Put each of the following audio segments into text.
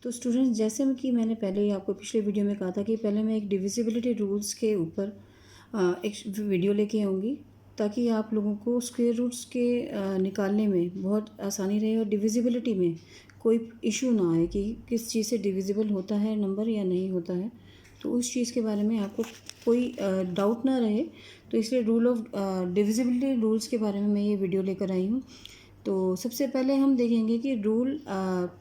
तो स्टूडेंट्स, जैसे कि मैंने पहले ही आपको पिछले वीडियो में कहा था कि पहले मैं एक डिविजिबिलिटी रूल्स के ऊपर एक वीडियो लेके आऊँगी ताकि आप लोगों को स्क्वायर रूट्स के निकालने में बहुत आसानी रहे और डिविजिबिलिटी में कोई इशू ना आए कि किस चीज़ से डिविजिबल होता है नंबर या नहीं होता है। तो उस चीज़ के बारे में आपको कोई डाउट ना रहे, तो इसलिए रूल ऑफ डिविजिबिलिटी रूल्स के बारे में मैं ये वीडियो लेकर आई हूँ। तो सबसे पहले हम देखेंगे कि रूल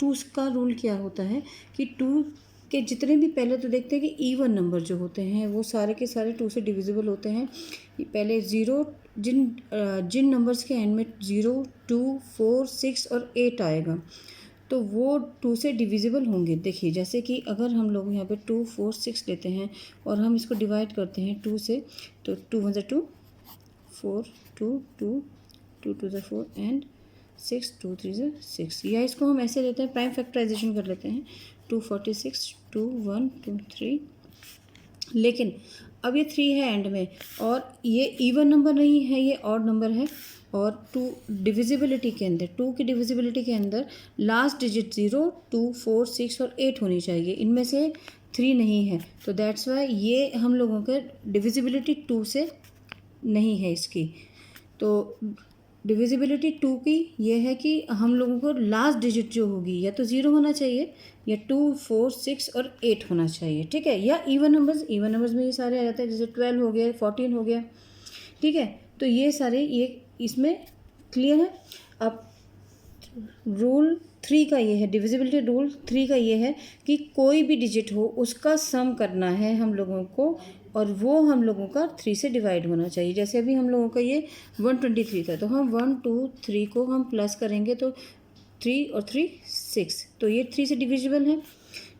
टू का रूल क्या होता है कि टू के जितने भी, पहले तो देखते हैं कि इवन नंबर जो होते हैं वो सारे के सारे टू से डिविजिबल होते हैं। पहले ज़ीरो, जिन नंबर्स के एंड में 0, 2, 4, 6 और 8 आएगा तो वो टू से डिविजिबल होंगे। देखिए, जैसे कि अगर हम लोग यहाँ पे 2, 4, 6 लेते हैं और हम इसको डिवाइड करते हैं टू से, तो 2 1 2, 4 2 2, 2 2 4 एंड 6 2 3 6, या इसको हम ऐसे लेते हैं, प्राइम फैक्टराइजेशन कर लेते हैं 246 2 1 2 3। लेकिन अब ये 3 है एंड में और ये इवन नंबर नहीं है, ये ऑड नंबर है। और टू डिविजिबिलिटी के अंदर, टू की डिविजिबिलिटी के अंदर लास्ट डिजिट 0, 2, 4, 6 और 8 होनी चाहिए। इनमें से 3 नहीं है, तो दैट्स वाई ये हम लोगों का डिविजिबिलिटी 2 से नहीं है इसकी। तो डिविजिबिलिटी 2 की ये है कि हम लोगों को लास्ट डिजिट जो होगी या तो 0 होना चाहिए या 2, 4, 6 और 8 होना चाहिए, ठीक है। या इवन नंबर्स में ये सारे आ जाते हैं, जैसे 12 हो गया, 14 हो गया, ठीक है। तो ये सारे ये इसमें क्लियर है। अब रूल 3 का ये है, डिविजिबिलिटी रूल 3 का ये है कि कोई भी डिजिट हो उसका सम करना है हम लोगों को, और वो हम लोगों का 3 से डिवाइड होना चाहिए। जैसे अभी हम लोगों का ये 123 था, तो हम 1 2 3 को हम प्लस करेंगे तो 3 और 3 6, तो ये 3 से डिविजिबल है,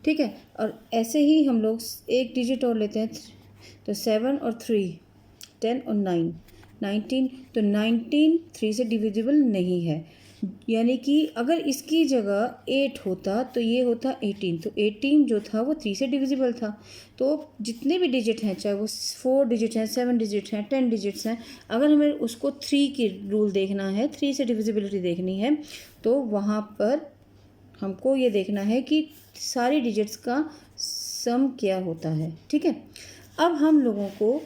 ठीक है। और ऐसे ही हम लोग एक डिजिट और लेते हैं, तो 7 और 3 10 और 9 19, तो 19 3 से डिविजिबल नहीं है। यानी कि अगर इसकी जगह 8 होता तो ये होता 18, तो 18 जो था वो 3 से डिविजिबल था। तो जितने भी डिजिट हैं, चाहे वो 4 डिजिट हैं, 7 डिजिट हैं, 10 डिजिट्स हैं, अगर हमें उसको 3 की रूल देखना है, 3 से डिविजिबिलिटी देखनी है, तो वहाँ पर हमको ये देखना है कि सारी डिजिट्स का सम क्या होता है, ठीक है। अब हम लोगों को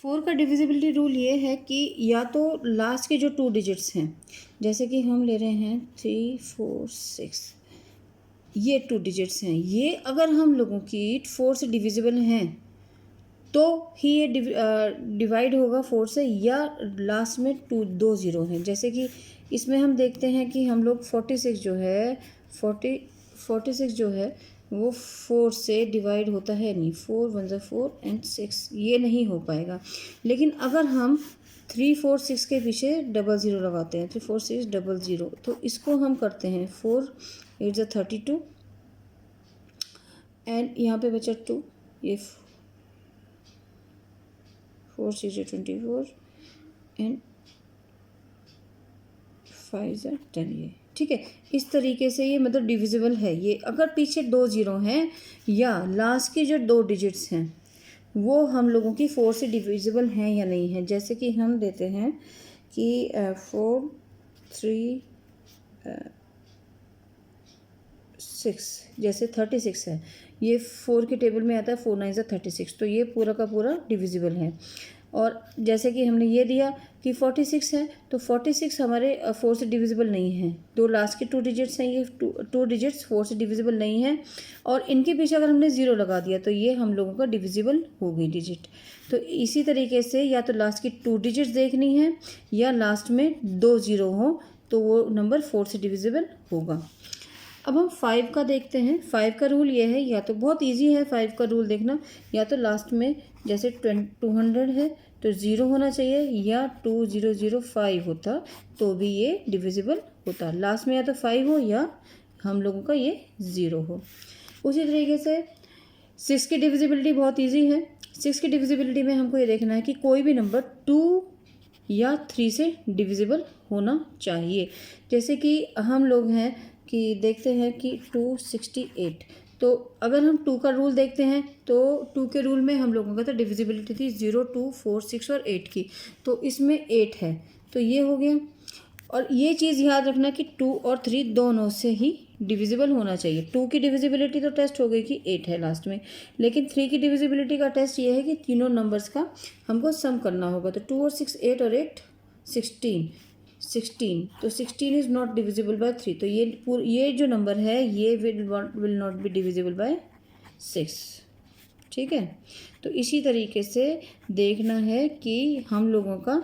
4 का डिविजिबिलिटी रूल ये है कि या तो लास्ट के जो 2 डिजिट्स हैं, जैसे कि हम ले रहे हैं 3 4 6, ये 2 डिजिट्स हैं, ये अगर हम लोगों की 4 से डिविजिबल हैं तो ही ये डिवाइड होगा 4 से, या लास्ट में 2 ज़ीरो हैं। जैसे कि इसमें हम देखते हैं कि हम लोग 46 जो है 46 जो है वो 4 से डिवाइड होता है नहीं, 4 1 4 एंड 6, ये नहीं हो पाएगा। लेकिन अगर हम 3 4 6 के पीछे 00 लगाते हैं, 3 4 6 00, तो इसको हम करते हैं 4 8 32 एंड यहाँ पे बचा 2, ये 4 6 24 एंड 5 10, ये ठीक है। इस तरीके से ये मतलब डिविजिबल है। ये अगर पीछे 2 ज़ीरो हैं या लास्ट के जो 2 डिजिट्स हैं वो हम लोगों की 4 से डिविजिबल हैं या नहीं है। जैसे कि हम देते हैं कि 4 3 6, जैसे 36 है, ये 4 के टेबल में आता है, 4 9 36, तो ये पूरा का पूरा डिविजिबल है। और जैसे कि हमने ये दिया कि 46 है, तो 46 हमारे 4 से डिविजिबल नहीं है। दो लास्ट के 2 डिजिट्स हैं, ये 2 डिजिट्स 4 से डिविजिबल नहीं है, और इनके पीछे अगर हमने 0 लगा दिया तो ये हम लोगों का डिविजिबल हो गई डिजिट। तो इसी तरीके से या तो लास्ट की 2 डिजिट्स देखनी है या लास्ट में 2 ज़ीरो हो, तो वो नंबर 4 से डिविजिबल होगा। अब हम 5 का देखते हैं। 5 का रूल ये है, या तो बहुत इजी है 5 का रूल देखना, या तो लास्ट में जैसे 200 है तो 0 होना चाहिए, या 2005 होता तो भी ये डिविजिबल होता। लास्ट में या तो 5 हो या हम लोगों का ये 0 हो। उसी तरीके से 6 की डिविजिबिलिटी बहुत ईजी है। 6 की डिविजिबिलिटी में हमको ये देखना है कि कोई भी नंबर 2 या 3 से डिविजिबल होना चाहिए। जैसे कि हम लोग हैं कि देखते हैं कि 268, तो अगर हम 2 का रूल देखते हैं तो 2 के रूल में हम लोगों का तो डिविजिबिलिटी थी 0 2 4 6 और 8 की, तो इसमें 8 है, तो ये हो गया। और ये चीज़ याद रखना कि 2 और 3 दोनों से ही डिविजिबल होना चाहिए। 2 की डिविजिबिलिटी तो टेस्ट हो गई कि 8 है लास्ट में, लेकिन 3 की डिविजिबिलिटी का टेस्ट ये है कि तीनों नंबर्स का हमको सम करना होगा। तो 2 और 6 8 और 8 16 16, तो 16 इज़ नॉट डिविजिबल बाय 3। तो ये जो नंबर है ये will not be divisible by 6। ठीक है, तो इसी तरीके से देखना है कि हम लोगों का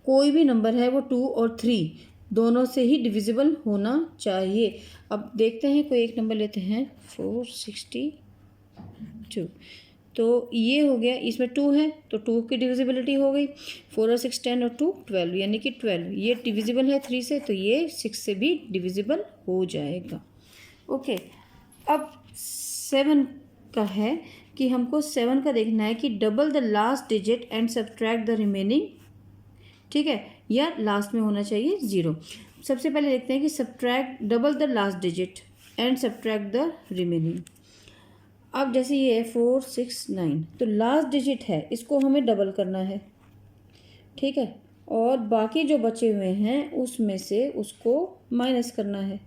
कोई भी नंबर है वो 2 और 3 दोनों से ही डिविजिबल होना चाहिए। अब देखते हैं, कोई एक नंबर लेते हैं 462। तो ये हो गया, इसमें 2 है तो 2 की डिविजिबिलिटी हो गई। 4 और 6 10 और 2 12, यानी कि 12 ये डिविजिबल है 3 से, तो ये 6 से भी डिविजिबल हो जाएगा। ओके, अब 7 का है कि हमको 7 का देखना है कि double the last digit and subtract the remaining. ठीक है, या लास्ट में होना चाहिए 0। सबसे पहले देखते हैं कि subtract double the last digit and subtract the remaining. अब जैसे ये है 4 6 9, तो लास्ट डिजिट है इसको हमें डबल करना है। ठीक है, और बाकी जो बचे हुए हैं उसमें से उसको माइनस करना है।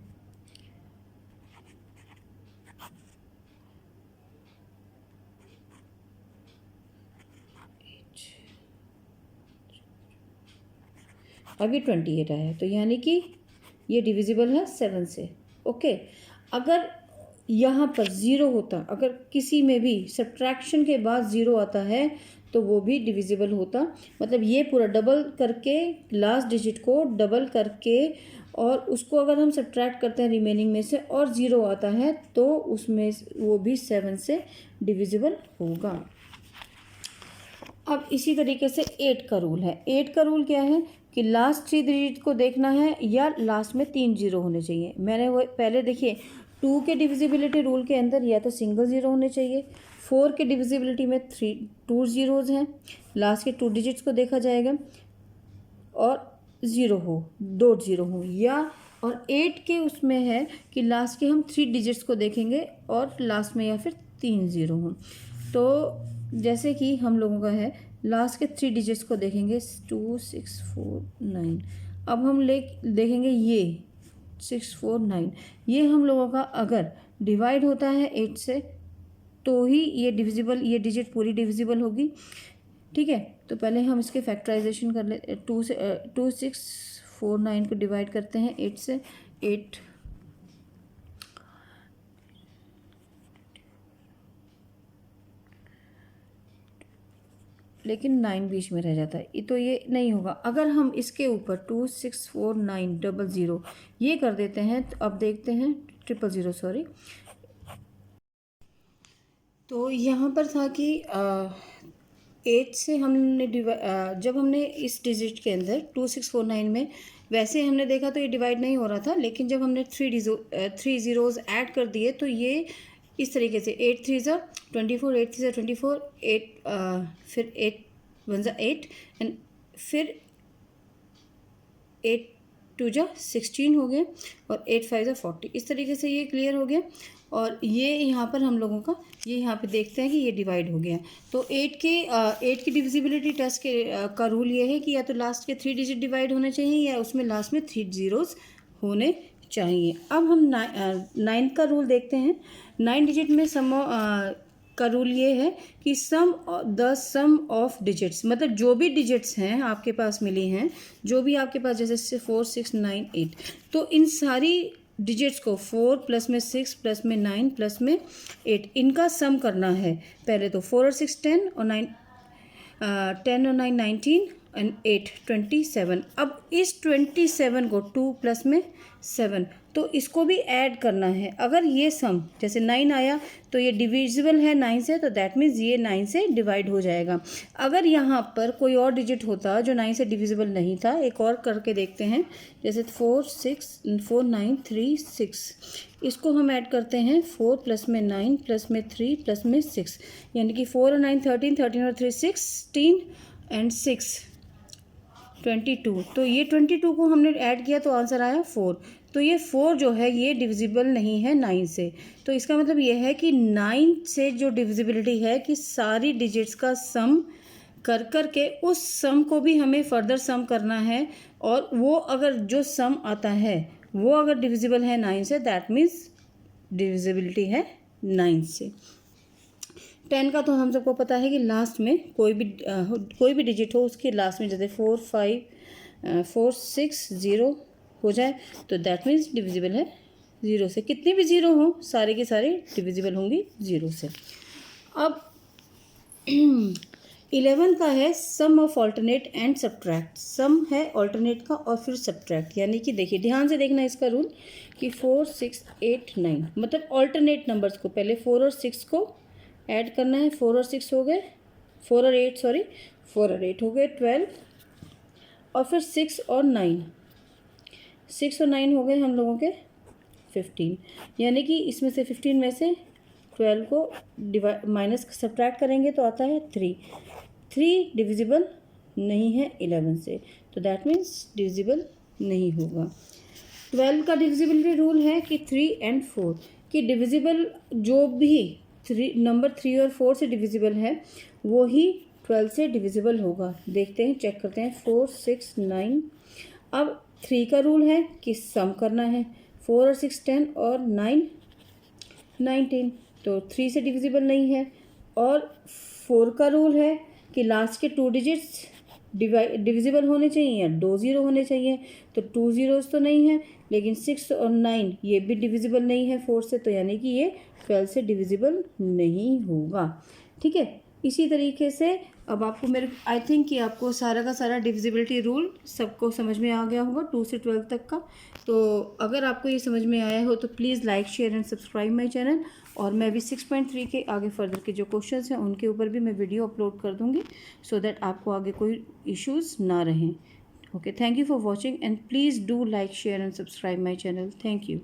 अभी 28 आया है, तो यानी कि ये डिविजिबल है 7 से। ओके, अगर यहाँ पर 0 होता, अगर किसी में भी सब्ट्रैक्शन के बाद 0 आता है तो वो भी डिविजिबल होता। मतलब ये पूरा डबल करके, लास्ट डिजिट को डबल करके और उसको अगर हम सब्ट्रैक्ट करते हैं रिमेनिंग में से और 0 आता है तो उसमें वो भी 7 से डिविजिबल होगा। अब इसी तरीके से 8 का रूल है। 8 का रूल क्या है कि लास्ट 3 डिजिट को देखना है या लास्ट में 3 0 होने चाहिए। मैंने वो पहले देखिए 2 के डिविजिबिलिटी रूल के अंदर या तो सिंगल 0 होने चाहिए। 4 के डिविजिबिलिटी में 2 zeros हैं, लास्ट के 2 डिजिट्स को देखा जाएगा और 0 हो, 2 0 हो, या और 8 के उसमें है कि लास्ट के हम 3 डिजिट्स को देखेंगे और लास्ट में या फिर 3 0 हों। तो जैसे कि हम लोगों का है लास्ट के 3 डिजिट्स को देखेंगे 2 6 4 9। अब हम देखेंगे ये 6 4 9, ये हम लोगों का अगर डिवाइड होता है 8 से तो ही ये डिविजिबल, ये डिजिट पूरी डिविजिबल होगी। ठीक है, तो पहले हम इसके फैक्टराइजेशन कर ले। 2 6 4 9 को डिवाइड करते हैं 8 से। 8 लेकिन 9 बीच में रह जाता है, तो ये नहीं होगा। अगर हम इसके ऊपर 2 6 4 9 0 0 ये कर देते हैं तो अब देखते हैं 0 0 सॉरी। तो यहाँ पर था कि 8 से हमने जब हमने इस डिजिट के अंदर 2 6 4 9 में वैसे हमने देखा तो ये डिवाइड नहीं हो रहा था, लेकिन जब हमने 3 zeros ऐड कर दिए तो ये इस तरीके से 8 3 ज़ा 24, 8 3 ज़ा 24, 8 फिर 8 1 ज़ा 8 एंड फिर 8 2 ज़ा 16 हो गया और 8 5 ज़ा 40। इस तरीके से ये क्लियर हो गया। और ये यहाँ पर हम लोगों का ये यहाँ पे देखते हैं कि ये डिवाइड हो गया। तो 8 की डिविजिबिलिटी टेस्ट का रूल ये है कि या तो लास्ट के 3 डिजिट डिवाइड होने चाहिए या उसमें लास्ट में 3 zeros होने चाहिए। अब हम 9 का रूल देखते हैं। 9 डिजिट में का रूल ये है कि सम ऑफ डिजिट्स, मतलब जो भी डिजिट्स हैं आपके पास मिली हैं, जो भी आपके पास जैसे 4 6 9 8, तो इन सारी डिजिट्स को 4 प्लस में 6 प्लस में 9 प्लस में 8 इनका सम करना है। पहले तो 4 और 6 10 और 9 10 और 9 19 एंड 8 27। अब इस 27 को 2 प्लस में 7, तो इसको भी ऐड करना है। अगर ये सम जैसे 9 आया तो ये डिविजिबल है 9 से, तो दैट मीन्स ये 9 से डिवाइड हो जाएगा। अगर यहाँ पर कोई और डिजिट होता जो 9 से डिविजिबल नहीं था, एक और करके देखते हैं, जैसे 4 9 3 6, इसको हम ऐड करते हैं 4 प्लस में 9 प्लस में 3 प्लस में 6, यानी कि 4 और 9 13, 13 और 3 16 एंड 6 22। तो ये 22 को हमने ऐड किया तो आंसर आया 4। तो ये 4 जो है ये डिविजिबल नहीं है 9 से। तो इसका मतलब ये है कि 9 से जो डिविजिबिलिटी है कि सारी डिजिट्स का सम कर के उस सम को भी हमें फर्दर सम करना है, और वो अगर जो सम आता है वो अगर डिविजिबल है 9 से, दैट मीन्स डिविजिबिलिटी है 9 से। 10 का तो हम सबको पता है कि लास्ट में कोई भी डिजिट हो उसके लास्ट में जैसे 4 5 4 6 0 हो जाए तो दैट मीन्स डिविजिबल है 0 से। कितने भी 0 हों सारे के सारे डिविजिबल होंगी 0 से। अब 11 का है सम ऑफ ऑल्टरनेट एंड सब्ट्रैक्ट। सम है ऑल्टरनेट का और फिर सब्ट्रैक्ट, यानी कि देखिए ध्यान से देखना इसका रूल कि 4 6 8 9 मतलब ऑल्टरनेट नंबर्स को पहले 4 और 6 को ऐड करना है। 4 और 6 हो गए, 4 और 8 सॉरी 4 और 8 हो गए 12, और फिर 6 और 9, 6 और 9 हो गए हम लोगों के 15, यानी कि इसमें से 15 में से 12 को माइनस सब्ट्रैक्ट करेंगे तो आता है 3। 3 डिविजिबल नहीं है 11 से, तो दैट मीन्स डिविजिबल नहीं होगा। 12 का डिविजिबिलिटी रूल है कि 3 and 4 कि डिविजिबल जो भी नंबर 3 और 4 से डिविजिबल है वो ही 12 से डिविजिबल होगा। देखते हैं, चेक करते हैं। 4 6 9। अब 3 का रूल है कि सम करना है। 4 और 6 10 और 9 19, तो 3 से डिविजिबल नहीं है। और 4 का रूल है कि लास्ट के 2 डिजिट्स डिविजिबल होने चाहिए या 2 0 होने चाहिए, तो 2 zeros तो नहीं है, लेकिन 6 और 9 ये भी डिविजिबल नहीं है 4 से, तो यानी कि ये 12 से डिविजिबल नहीं होगा। ठीक है, इसी तरीके से अब आपको आई थिंक कि आपको सारा का सारा डिविजिबिलिटी रूल सबको समझ में आ गया होगा 2 से 12 तक का। तो अगर आपको ये समझ में आया हो तो please like share and subscribe my channel, और मैं भी 6.3 के आगे फर्दर के जो क्वेश्चंस हैं उनके ऊपर भी मैं वीडियो अपलोड कर दूँगी, सो दैट आपको आगे कोई इश्यूज़ ना रहें। Okay, thank you for watching and please do like share and subscribe my channel. Thank you.